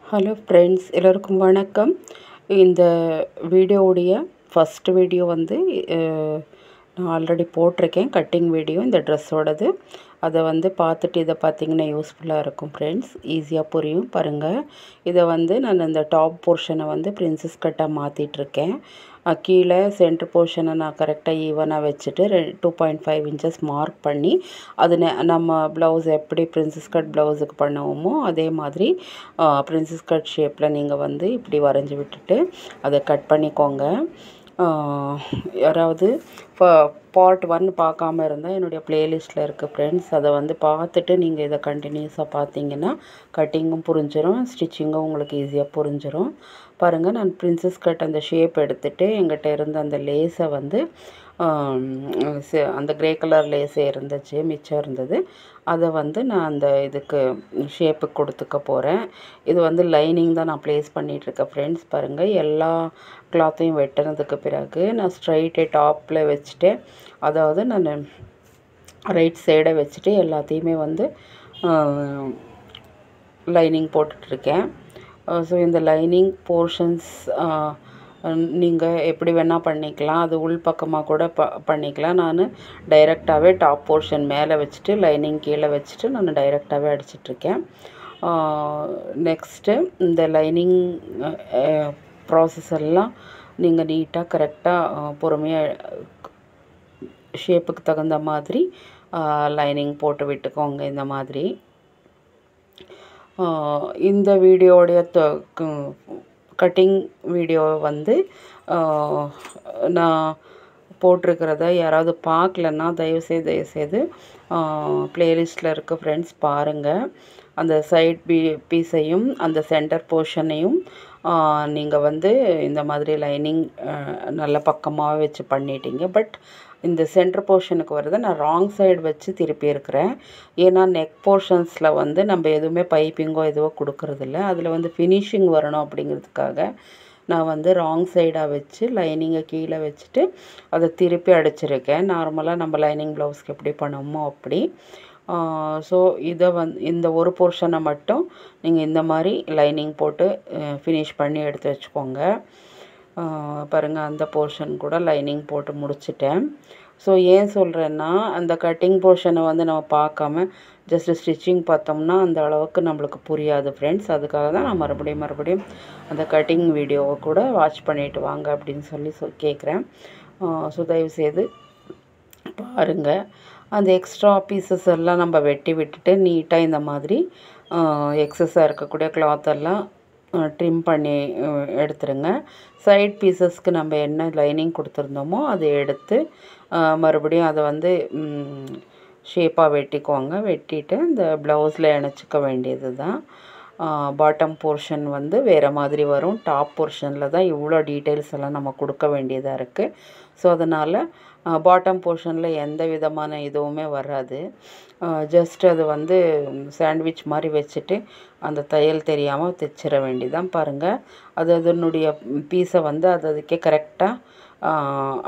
Hello friends, எல்லோருக்கும் வணக்கம். இந்த வீடியோவுடைய ஃபஸ்ட் வீடியோ வந்து நான் ஆல்ரெடி போட்டிருக்கேன். கட்டிங் வீடியோ இந்த ட்ரெஸ்ஸோடது. அதை வந்து பார்த்துட்டு இதை பார்த்திங்கன்னா யூஸ்ஃபுல்லாக இருக்கும் ஃப்ரெண்ட்ஸ். ஈஸியாக புரியும் பாருங்கள். இதை வந்து நான் இந்த டாப் போர்ஷனை வந்து பிரின்சஸ் கட்டாக மாற்றிட்டுருக்கேன். கீழே சென்டர் போர்ஷனை நான் கரெக்டாக ஈவனாக வச்சுட்டு 2.5 இன்ச்சஸ் மார்க் பண்ணி அது நம்ம ப்ளவுஸ் எப்படி பிரின்சஸ் கட் ப்ளவுஸுக்கு பண்ணுவோமோ அதே மாதிரி பிரின்சஸ் கட் ஷேப்பில் நீங்கள் வந்து இப்படி வரைஞ்சி விட்டுட்டு அதை கட் பண்ணிக்கோங்க. யாராவது பார்ட் 1 பார்க்காம இருந்தால் என்னுடைய ப்ளேலிஸ்ட்டில் இருக்குது ஃப்ரெண்ட்ஸ். அதை வந்து பார்த்துட்டு நீங்கள் இதை கண்டினியூஸாக பார்த்தீங்கன்னா கட்டிங்கும் புரிஞ்சிடும், ஸ்டிச்சிங்கும் உங்களுக்கு ஈஸியாக புரிஞ்சிடும். பாருங்கள், நான் பிரின்சஸ் கட் அந்த ஷேப் எடுத்துகிட்டு எங்கிட்ட இருந்த அந்த லேஸை வந்து அந்த க்ரே கலர் லேஸே இருந்துச்சு, மிச்சம் இருந்தது. அதை வந்து நான் அந்த இதுக்கு ஷேப்புக்கு கொடுத்துக்க போகிறேன். இது வந்து லைனிங் தான் நான் ப்ளேஸ் பண்ணிகிட்ருக்கேன் ஃப்ரெண்ட்ஸ். பாருங்கள், எல்லா கிளாத்தையும் வெட்டினதுக்கு பிறகு நான் ஸ்ட்ரைட்டே டாப்பில் வச்சுட்டு, அதாவது நான் ரைட் சைடை வச்சுட்டு எல்லாத்தையுமே வந்து லைனிங் போட்டுட்ருக்கேன். ஸோ இந்த லைனிங் போர்ஷன்ஸ் நீங்கள் எப்படி வேணால் பண்ணிக்கலாம். அது உள் பக்கமாக கூட பண்ணிக்கலாம். நான் டைரெக்டாகவே டாப் போர்ஷன் மேலே வச்சுட்டு லைனிங் கீழே வச்சுட்டு நான் டைரெக்டாகவே அடிச்சிட்ருக்கேன். நெக்ஸ்ட்டு இந்த லைனிங் ப்ராசஸ் எல்லாம் நீங்கள் நீட்டாக கரெக்டாக பொறுமையாக ஷேப்புக்கு தகுந்த மாதிரி லைனிங் போட்டு விட்டுக்கோங்க. இந்த மாதிரி இந்த வீடியோடைய கட்டிங் வீடியோ வந்து நான் போட்டிருக்கிறத யாராவது பார்க்கலன்னா தயவுசெய்து ப்ளேலிஸ்ட்டில் இருக்க ஃப்ரெண்ட்ஸ் பாருங்கள். அந்த சைட் பீஸையும் அந்த சென்டர் போர்ஷனையும் நீங்கள் வந்து இந்த மாதிரி லைனிங் நல்ல பக்கமாக வச்சு பண்ணிட்டீங்க. பட் இந்த சென்டர் போர்ஷனுக்கு வரதை நான் ராங் சைடு வச்சு திருப்பி இருக்கிறேன். ஏன்னா நெக் போர்ஷன்ஸில் வந்து நம்ம எதுவுமே பைப்பிங்கோ எதுவோ கொடுக்கறதில்ல. அதில் வந்து ஃபினிஷிங் வரணும் அப்படிங்கிறதுக்காக நான் வந்து ராங் சைடாக வச்சு லைனிங்கை கீழே வச்சுட்டு அதை திருப்பி அடிச்சிருக்கேன். நார்மலாக நம்ம லைனிங் ப்ளவுஸ்க்கு எப்படி பண்ணுவோமோ அப்படி. ஸோ இதை இந்த ஒரு போர்ஷனை மட்டும் நீங்கள் இந்த மாதிரி லைனிங் போட்டு ஃபினிஷ் பண்ணி எடுத்து வச்சுக்கோங்க. பாருங்கள், அந்த போர்ஷன் கூட லைனிங் போட்டு முடிச்சிட்டேன். ஸோ ஏன் சொல்கிறேன்னா, அந்த கட்டிங் போர்ஷனை வந்து நம்ம பார்க்காம ஜஸ்ட்டு ஸ்டிச்சிங் பார்த்தோம்னா அந்த அளவுக்கு நம்மளுக்கு புரியாது ஃப்ரெண்ட்ஸ். அதுக்காக தான் நான் மறுபடியும் அந்த கட்டிங் வீடியோவை கூட வாட்ச் பண்ணிவிட்டு வாங்க அப்படின்னு சொல்லி கேட்குறேன். ஸோ தயவுசெய்து பாருங்கள். அந்த எக்ஸ்ட்ரா பீசஸ் எல்லாம் நம்ம வெட்டி விட்டுட்டு நீட்டாக இந்த மாதிரி எக்ஸஸாக இருக்கக்கூடிய கிளாத்தெல்லாம் ட்ரிம் பண்ணி எடுத்துருங்க. சைட் பீசஸ்க்கு நம்ம என்ன லைனிங் கொடுத்துருந்தோமோ அதை எடுத்து மறுபடியும் அதை வந்து ஷேப்பாக வெட்டிக்கோங்க. வெட்டிட்டு இந்த ப்ளவுஸில் இணைச்சிக்க வேண்டியது தான். பாட்டம் போர்ஷன் வந்து வேறு மாதிரி வரும். டாப் போர்ஷனில் தான் இவ்வளோ டீட்டெயில்ஸ் எல்லாம் நம்ம கொடுக்க வேண்டியதாக இருக்குது. ஸோ அதனால் பாட்டம் போர்ஷனில் எந்த விதமான இதுவுமே வராது. ஜஸ்ட் அது வந்து சாண்ட்விச் மாதிரி வச்சுட்டு அந்த தையல் தெரியாமல் தைச்சிட வேண்டியதான். பாருங்கள், அதனுடைய பீஸை வந்து அதுக்கே கரெக்டாக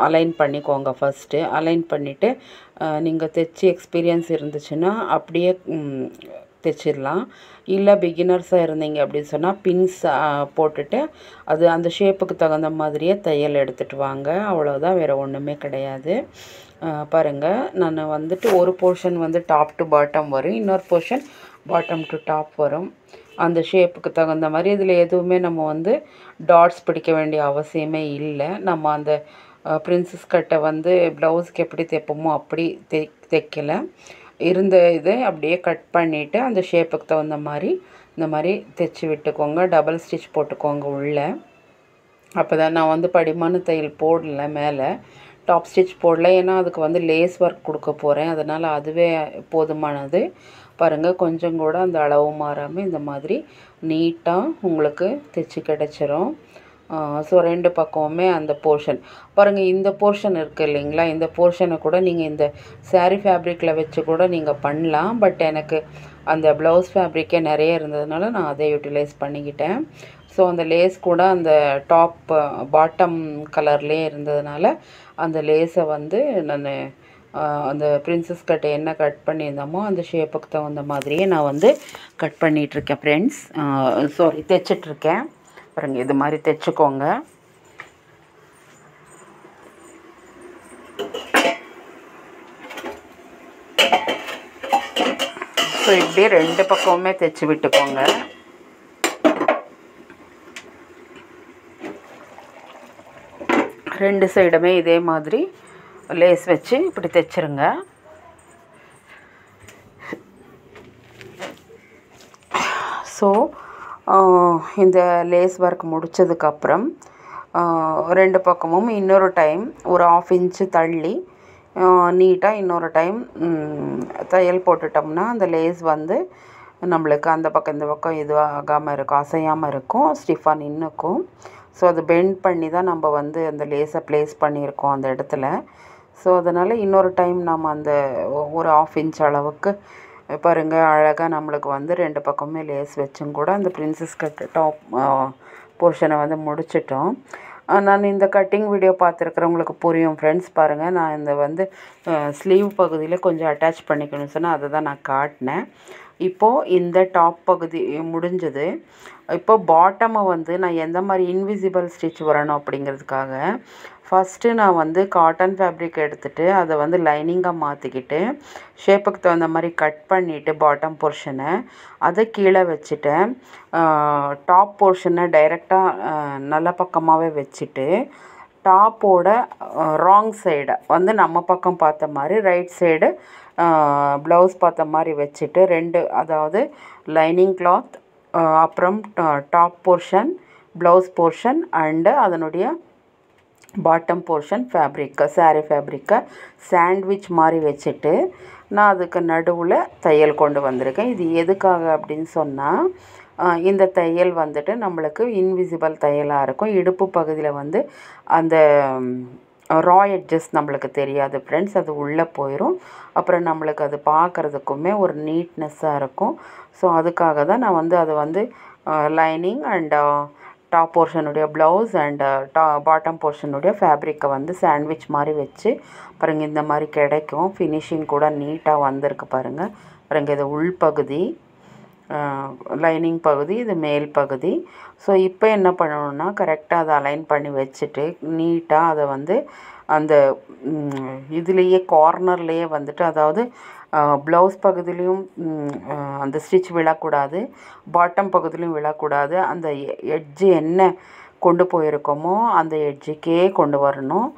அலைன் பண்ணிக்கோங்க. ஃபஸ்ட்டு அலைன் பண்ணிவிட்டு நீங்கள் தைச்சி எக்ஸ்பீரியன்ஸ் இருந்துச்சுன்னா அப்படியே தைச்சிடலாம். இல்லை பிகினர்ஸாக இருந்தீங்க அப்படின்னு சொன்னால் பின்ஸ் போட்டுட்டு அது அந்த ஷேப்புக்கு தகுந்த மாதிரியே தையல் எடுத்துகிட்டு வாங்க. அவ்வளோதான், வேறு ஒன்றுமே கிடையாது. பாருங்கள், நான் வந்துட்டு ஒரு போர்ஷன் வந்து டாப் டு பாட்டம் வரும், இன்னொரு போர்ஷன் பாட்டம் டு டாப் வரும். அந்த ஷேப்புக்கு தகுந்த மாதிரி இதில் எதுவுமே நம்ம வந்து டாட்ஸ் பிடிக்க வேண்டிய அவசியமே இல்லை. நம்ம அந்த பிரின்சஸ் கட்டை வந்து ப்ளவுஸ்க்கு எப்படி தைப்போமோ அப்படி தைக்கலை. இருந்த இதை அப்படியே கட் பண்ணிவிட்டு அந்த ஷேப்புக்கு தகுந்த மாதிரி இந்த மாதிரி தைச்சி விட்டுக்கோங்க. டபுள் ஸ்டிச் போட்டுக்கோங்க உள்ளே. அப்போ தான் நான் வந்து படிமான தையல் போடல, மேலே டாப் ஸ்டிச் போடல. ஏன்னா அதுக்கு வந்து லேஸ் ஒர்க் கொடுக்க போகிறேன், அதனால் அதுவே போதுமானது. பாருங்கள், கொஞ்சம் கூட அந்த அளவு மாறாமல் இந்த மாதிரி நீட்டாக உங்களுக்கு தைச்சி கிடச்சிரும். ஸோ 2 பக்கமுமே அந்த போர்ஷன் பாருங்கள். இந்த போர்ஷன் இருக்குது இல்லைங்களா, இந்த போர்ஷனை கூட நீங்கள் இந்த சாரீ ஃபேப்ரிக்கில் வச்சு கூட நீங்கள் பண்ணலாம். பட் எனக்கு அந்த ப்ளவுஸ் ஃபேப்ரிக்கே நிறைய இருந்ததுனால நான் அதை யூட்டிலைஸ் பண்ணிக்கிட்டேன். ஸோ அந்த லேஸ் கூட அந்த டாப் பாட்டம் கலர்லேயே இருந்ததுனால அந்த லேஸை வந்து நான் அந்த பிரின்சஸ் கட் என்ன கட் பண்ணியிருந்தோமோ அந்த ஷேப்புக்கு தகுந்த மாதிரியே நான் வந்து கட் பண்ணிகிட்ருக்கேன் ஃப்ரெண்ட்ஸ். சாரி, தைச்சிட்ருக்கேன். பாருங்கள், இது மாதிரி தைச்சிக்கோங்க. ஸோ இப்படி 2 பக்கமுமே தைச்சி விட்டுக்கோங்க. ரெண்டு சைடுமே இதே மாதிரி லேஸ் வச்சு இப்படி தைச்சிருங்க. ஸோ இந்த லேஸ் ஒர்க் முடித்ததுக்கப்புறம் 2 பக்கமும் இன்னொரு டைம் ஒரு 1/2 இன்ச்சு தள்ளி நீட்டாக இன்னொரு டைம் தையல் போட்டுட்டோம்னா அந்த லேஸ் வந்து நம்மளுக்கு அந்த பக்கம் இந்த பக்கம் இது ஆகாமல் இருக்கும், அசையாமல் இருக்கும், ஸ்டிஃபாக நின்றுக்கும். ஸோ அது பெண்ட் பண்ணி தான் நம்ம வந்து அந்த லேஸை ப்ளேஸ் பண்ணியிருக்கோம் அந்த இடத்துல. ஸோ அதனால் இன்னொரு டைம் நம்ம அந்த ஒரு 1/2 இன்ச் அளவுக்கு பாருங்கள், அழகாக நம்மளுக்கு வந்து 2 பக்கமே லேஸ் வச்சும் கூட அந்த பிரின்சஸ் கட் டாப் போர்ஷனை வந்து முடிச்சிட்டோம். நான் இந்த கட்டிங் வீடியோ பார்த்துருக்குறவங்களுக்கு புரியும் ஃப்ரெண்ட்ஸ். பாருங்கள், நான் இந்த வந்து ஸ்லீவ் பகுதியில் கொஞ்சம் அட்டாச் பண்ணிக்கணும்னு சொன்னால் அதை தான் நான் காட்டினேன். இப்போது இந்த டாப் பகுதி முடிஞ்சது. இப்போ பாட்டமை வந்து நான் எந்த மாதிரி இன்விசிபிள் ஸ்டிச் வரணும் அப்படிங்கிறதுக்காக ஃபஸ்ட்டு நான் வந்து காட்டன் ஃபேப்ரிக் எடுத்துகிட்டு அதை வந்து லைனிங்காக மாற்றிக்கிட்டு ஷேப்புக்கு தகுந்த மாதிரி கட் பண்ணிவிட்டு பாட்டம் போர்ஷனை அதை கீழே வச்சுட்டேன். டாப் போர்ஷனை டைரெக்டாக நல்ல பக்கமாகவே வச்சுட்டு டாப்போட ராங் சைடை வந்து நம்ம பக்கம் பார்த்த மாதிரி ரைட் சைடு ப்ளவுஸ் பார்த்த மாதிரி வச்சுட்டு 2, அதாவது லைனிங் கிளாத், அப்புறம் top portion, blouse portion and அதனுடைய பாட்டம் போர்ஷன் ஃபேப்ரிக்கை, சாரீ ஃபேப்ரிக்கை சாண்ட்விச் மாதிரி வச்சுட்டு நான் அதுக்கு நடுவில் தையல் கொண்டு வந்திருக்கேன். இது எதுக்காக அப்படின்னு சொன்னால், இந்த தையல் வந்துட்டு நம்மளுக்கு இன்விசிபிள் தையலாக இருக்கும். இடுப்பு பகுதியில் வந்து அந்த ரா எட்ஜஸ் நம்மளுக்கு தெரியாது ஃப்ரெண்ட்ஸ், அது உள்ளே போயிடும். அப்புறம் நம்மளுக்கு அது பார்க்குறதுக்குமே ஒரு நீட்னஸ்ஸாக இருக்கும். ஸோ அதுக்காக தான் நான் வந்து அதை வந்து லைனிங் அண்ட் டாப் போர்ஷனுடைய ப்ளவுஸ் அண்ட் பாட்டம் போர்ஷனுடைய ஃபேப்ரிக்கை வந்து சாண்ட்விச் மாதிரி வச்சு பாருங்கள், இந்த மாதிரி கிடைக்கும். ஃபினிஷிங் கூட நீட்டாக வந்திருக்கு பாருங்கள். பாருங்கள், இது உள்பகுதி, லைனிங் பகுதி, இது மேல் பகுதி. ஸோ இப்போ என்ன பண்ணணுன்னா, கரெக்டாக அதை அலைன் பண்ணி வச்சுட்டு நீட்டாக அதை வந்து அந்த இதுலேயே கார்னர்லேயே வந்துட்டு, அதாவது ப்ளவுஸ் பகுதியிலையும் அந்த ஸ்டிச் விழக்கூடாது, பாட்டம் பகுதியிலையும் விழக்கூடாது. அந்த எட்ஜு என்ன கொண்டு போயிருக்கோமோ அந்த எட்ஜுக்கே கொண்டு வரணும்.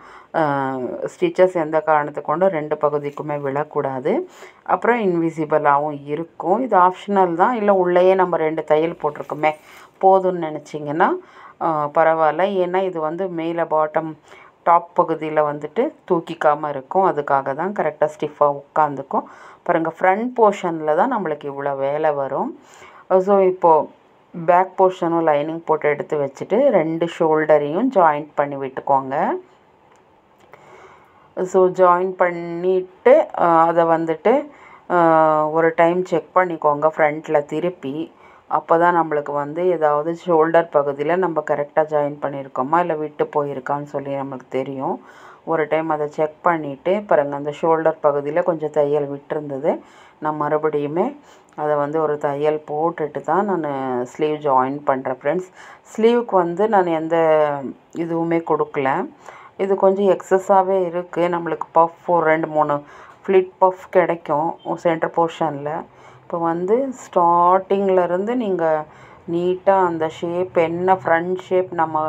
ஸ்டிச்சஸ் எந்த காரணத்தை கொண்டும் 2 பகுதிக்குமே விழக்கூடாது. அப்புறம் இன்விசிபிளாகவும் இருக்கும். இது ஆப்ஷனல் தான், இல்லை உள்ளேயே நம்ம 2 தையல் போட்டிருக்கோமே போதும்னு நினச்சிங்கன்னா பரவாயில்ல. ஏன்னா இது வந்து மேலே பாட்டம் டாப் பகுதியில் வந்துட்டு தூக்கிக்காமல் இருக்கும். அதுக்காக தான் கரெக்டாக ஸ்டிஃபாக உட்காந்துக்கும். பாருங்கள், ஃப்ரண்ட் போர்ஷனில் தான் நம்மளுக்கு இவ்வளோ வேலை வரும். ஸோ இப்போது பேக் போர்ஷனும் லைனிங் போட்டு எடுத்து வச்சுட்டு 2 ஷோல்டரையும் ஜாயிண்ட் பண்ணி விட்டுக்கோங்க. ஸோ ஜாயின் பண்ணிவிட்டு அதை வந்துட்டு ஒரு டைம் செக் பண்ணிக்கோங்க ஃப்ரண்ட்டில் திருப்பி. அப்போ தான் நம்மளுக்கு வந்து ஏதாவது ஷோல்டர் பகுதியில் நம்ம கரெக்டாக ஜாயின் பண்ணியிருக்கோமா இல்லை விட்டு போயிருக்கான்னு சொல்லி நம்மளுக்கு தெரியும். ஒரு டைம் அதை செக் பண்ணிவிட்டு பாருங்கள், அந்த ஷோல்டர் பகுதியில் கொஞ்சம் தையல் விட்டுருந்தது. நான் மறுபடியுமே அதை வந்து ஒரு தையல் போட்டுட்டு தான் நான் ஸ்லீவ் ஜாயின் பண்ணுறேன் ஃப்ரெண்ட்ஸ். ஸ்லீவுக்கு வந்து நான் எந்த இதுவுமே கொடுக்கல. இது கொஞ்சம் எக்ஸஸாகவே இருக்குது. நம்மளுக்கு பஃப் ஒரு 2-3 ஃப்ளிட் பஃப் கிடைக்கும் சென்டர் போர்ஷனில். இப்போ வந்து ஸ்டார்டிங்கிலேருந்து நீங்கள் நீட்டாக அந்த ஷேப் என்ன ஃப்ரண்ட் ஷேப், நம்ம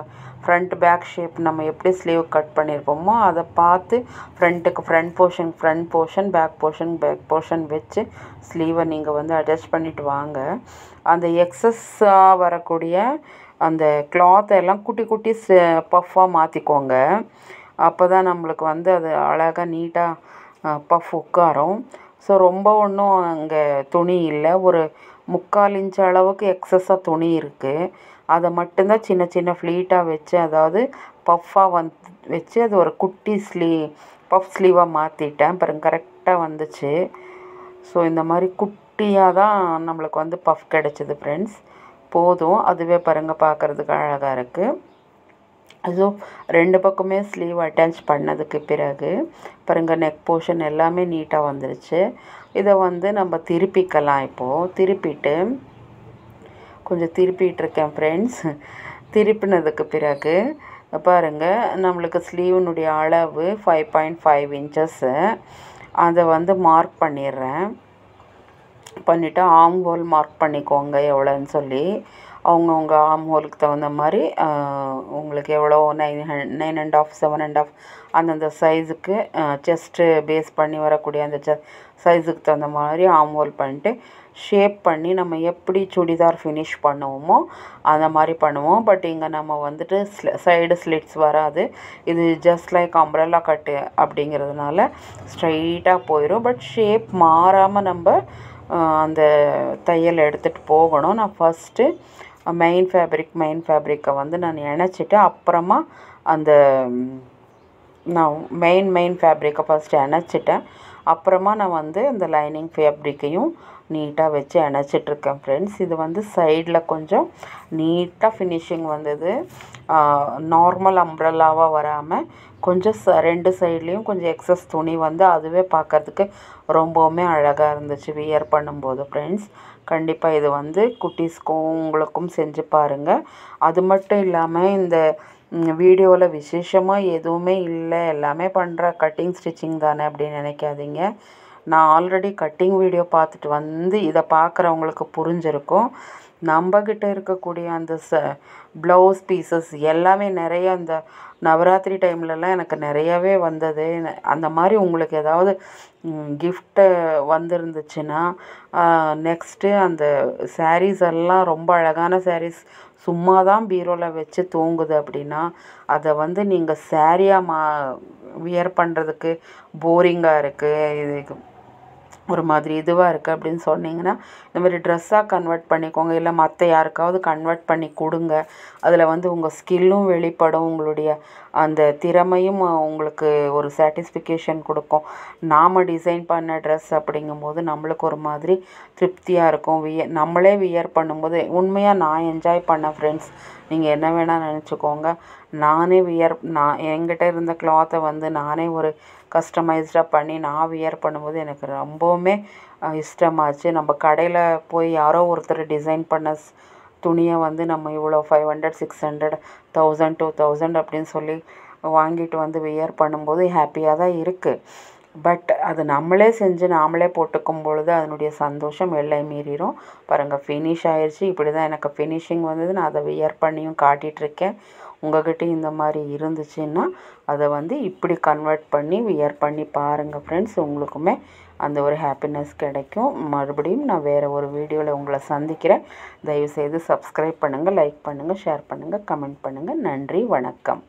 ஃப்ரண்ட் பேக் ஷேப் நம்ம எப்படி ஸ்லீவ் கட் பண்ணியிருப்போமோ அதை பார்த்து ஃப்ரண்ட்டுக்கு ஃப்ரண்ட் போர்ஷன் பேக் போர்ஷன் வச்சு ஸ்லீவை நீங்கள் வந்து அட்ஜஸ்ட் பண்ணிவிட்டு வாங்க. அந்த எக்ஸஸ்ஸாக வரக்கூடிய அந்த கிளாத்தை எல்லாம் குட்டி குட்டி பஃப்பாக மாற்றிக்கோங்க. அப்போ தான் நம்மளுக்கு வந்து அது அழகாக நீட்டாக பஃப் உட்காரும். ஸோ ரொம்ப ஒன்றும் அங்கே துணி இல்லை, ஒரு 3/4 இன்ச் அளவுக்கு எக்ஸஸாக துணி இருக்குது. அதை மட்டும்தான் சின்ன சின்ன ஃப்ளீட்டாக வச்சு, அதாவது பஃப்பாக வச்சு அது ஒரு குட்டி பஃப் ஸ்லீவாக மாற்றிட்டேன். பாருங்க, கரெக்டாக வந்துச்சு. ஸோ இந்த மாதிரி குட்டியாக தான் நம்மளுக்கு வந்து பஃப் கிடச்சிது ஃப்ரெண்ட்ஸ். போதும், அதுவே பாருங்கள் பார்க்குறதுக்கு அழகாக இருக்குது. ஸோ 2 பக்கமே ஸ்லீவ் அட்டாச் பண்ணதுக்கு பிறகு பாருங்கள் நெக் போர்ஷன் எல்லாமே நீட்டாக வந்துருச்சு. இதை வந்து நம்ம திருப்பிக்கலாம். இப்போது திருப்பிட்டு கொஞ்சம் திருப்பிகிட்ருக்கேன் ஃப்ரெண்ட்ஸ். திருப்பினதுக்கு பிறகு பாருங்கள் நம்மளுக்கு ஸ்லீவனுடைய அளவு 5.5 இன்ச்சஸ்ஸு. அதை வந்து மார்க் பண்ணிடுறேன். பண்ணிவிட்டு ஆர்ம் ஹோல் மார்க் பண்ணிக்கோங்க எவ்வளோன்னு சொல்லி. அவங்கவுங்க ஆர்ம் ஹோலுக்கு தகுந்த மாதிரி உங்களுக்கு எவ்வளோ 9.5 7.5 அந்தந்த சைஸுக்கு செஸ்ட்டு பேஸ் பண்ணி வரக்கூடிய அந்த சைஸுக்கு தகுந்த மாதிரி ஆர்ம் ஹோல் பண்ணிட்டு ஷேப் பண்ணி நம்ம எப்படி சுடிதார் ஃபினிஷ் பண்ணுவோமோ அந்த மாதிரி பண்ணுவோம். பட் இங்கே நம்ம வந்துட்டு சைடு ஸ்லிட்ஸ் வராது. இது ஜஸ்ட் லைக் அம்ப்ரெல்லா கட்டு அப்படிங்கிறதுனால ஸ்ட்ரைட்டாக போயிடும். பட் ஷேப் மாறாமல் நம்ம அந்த தையல் எடுத்துகிட்டு போகணும். நான் ஃபஸ்ட்டு மெயின் ஃபேப்ரிக்கை வந்து நான் இணைச்சிட்டு அப்புறமா அந்த நான் மெயின் ஃபேப்ரிக்கை ஃபஸ்ட்டு இணைச்சிட்டேன். அப்புறமா நான் வந்து அந்த லைனிங் ஃபேப்ரிக்கையும் நீட்டாக வச்சு இணைச்சிட்ருக்கேன் ஃப்ரெண்ட்ஸ். இது வந்து சைடில் கொஞ்சம் நீட்டாக ஃபினிஷிங் வந்தது. நார்மல் அம்ப்ரெல்லாவாக வராமல் கொஞ்சம் 2 சைட்லேயும் கொஞ்சம் எக்ஸஸ் துணி வந்து அதுவே பார்க்கறதுக்கு ரொம்பவுமே அழகாக இருந்துச்சு வியர் பண்ணும்போது ஃப்ரெண்ட்ஸ். கண்டிப்பாக இது வந்து குட்டீஸ்க்கும் உங்களுக்கும் செஞ்சு பாருங்கள். அது மட்டும் இல்லாமல் இந்த வீடியோவில் விசேஷமாக எதுவுமே இல்லை, எல்லாமே பண்ணுற கட்டிங் ஸ்டிச்சிங் தானே அப்படின்னு நினைக்காதீங்க. நான் ஆல்ரெடி கட்டிங் வீடியோ பார்த்துட்டு வந்து இதை பார்க்குறவங்களுக்கு புரிஞ்சிருக்கும். நம்மக்கிட்ட இருக்கக்கூடிய அந்த ப்ளவுஸ் பீசஸ் எல்லாமே நிறைய அந்த நவராத்திரி டைம்லலாம் எனக்கு நிறையாவே வந்தது. அந்த மாதிரி உங்களுக்கு ஏதாவது கிஃப்ட்டு வந்திருந்துச்சுன்னா நெக்ஸ்ட்டு அந்த சாரீஸ் எல்லாம் ரொம்ப அழகான சாரீஸ் சும்மா தான் பீரோவில் வச்சு தூங்குது அப்படின்னா அதை வந்து நீங்கள் சாரியாக வியர் பண்ணுறதுக்கு போரிங்காக இருக்குது, இது ஒரு மாதிரி இதுவாக இருக்குது அப்படின்னு சொன்னீங்கன்னா இந்த மாதிரி ட்ரெஸ்ஸாக கன்வெர்ட் பண்ணிக்கோங்க. இல்லை மற்ற யாருக்காவது கன்வெர்ட் பண்ணி கொடுங்க. அதில் வந்து உங்கள் ஸ்கில்லும் வெளிப்படும், உங்களுடைய அந்த திறமையும் உங்களுக்கு ஒரு சாட்டிஸ்ஃபிகேஷன் கொடுக்கும். நாம் டிசைன் பண்ண ட்ரெஸ் அப்படிங்கும்போது நம்மளுக்கு ஒரு மாதிரி திருப்தியாக இருக்கும். நம்மளே வியர் பண்ணும்போது உண்மையாக நான் என்ஜாய் பண்ணேன் ஃப்ரெண்ட்ஸ். நீங்கள் என்ன வேணால் நினச்சிக்கோங்க. நானே நான் என்கிட்ட இருந்த கிளாத்தை வந்து நானே ஒரு கஸ்டமைஸ்டாக பண்ணி நான் வியர் பண்ணும்போது எனக்கு ரொம்பவுமே இஷ்டமாச்சு. நம்ம கடையில் போய் யாரோ ஒருத்தர் டிசைன் பண்ண துணியை வந்து நம்ம இவ்வளோ 500 600 1000 2000 அப்படின்னு சொல்லி வாங்கிட்டு வந்து வியர் பண்ணும்போது ஹாப்பியாக தான் இருக்குது. பட் அது நம்மளே செஞ்சு நாமளே போட்டுக்கும் பொழுது அதனுடைய சந்தோஷம் எல்லை மீறிடும். பாருங்கள் ஃபினிஷ் ஆயிடுச்சு. இப்படி தான் எனக்கு ஃபினிஷிங் வந்தது. நான் அதை வியர் பண்ணியும் காட்டிகிட்ருக்கேன். உங்கள்கிட்ட இந்த மாதிரி இருந்துச்சுன்னா அதை வந்து இப்படி கன்வெர்ட் பண்ணி வியர் பண்ணி பாருங்கள் ஃப்ரெண்ட்ஸ். உங்களுக்குமே அந்த ஒரு ஹாப்பினஸ் கிடைக்கும். மறுபடியும் நான் வேறு ஒரு வீடியோவில் உங்களை சந்திக்கிறேன். தயவுசெய்து சப்ஸ்கிரைப் பண்ணுங்கள், லைக் பண்ணுங்கள், ஷேர் பண்ணுங்கள், கமெண்ட் பண்ணுங்கள். நன்றி, வணக்கம்.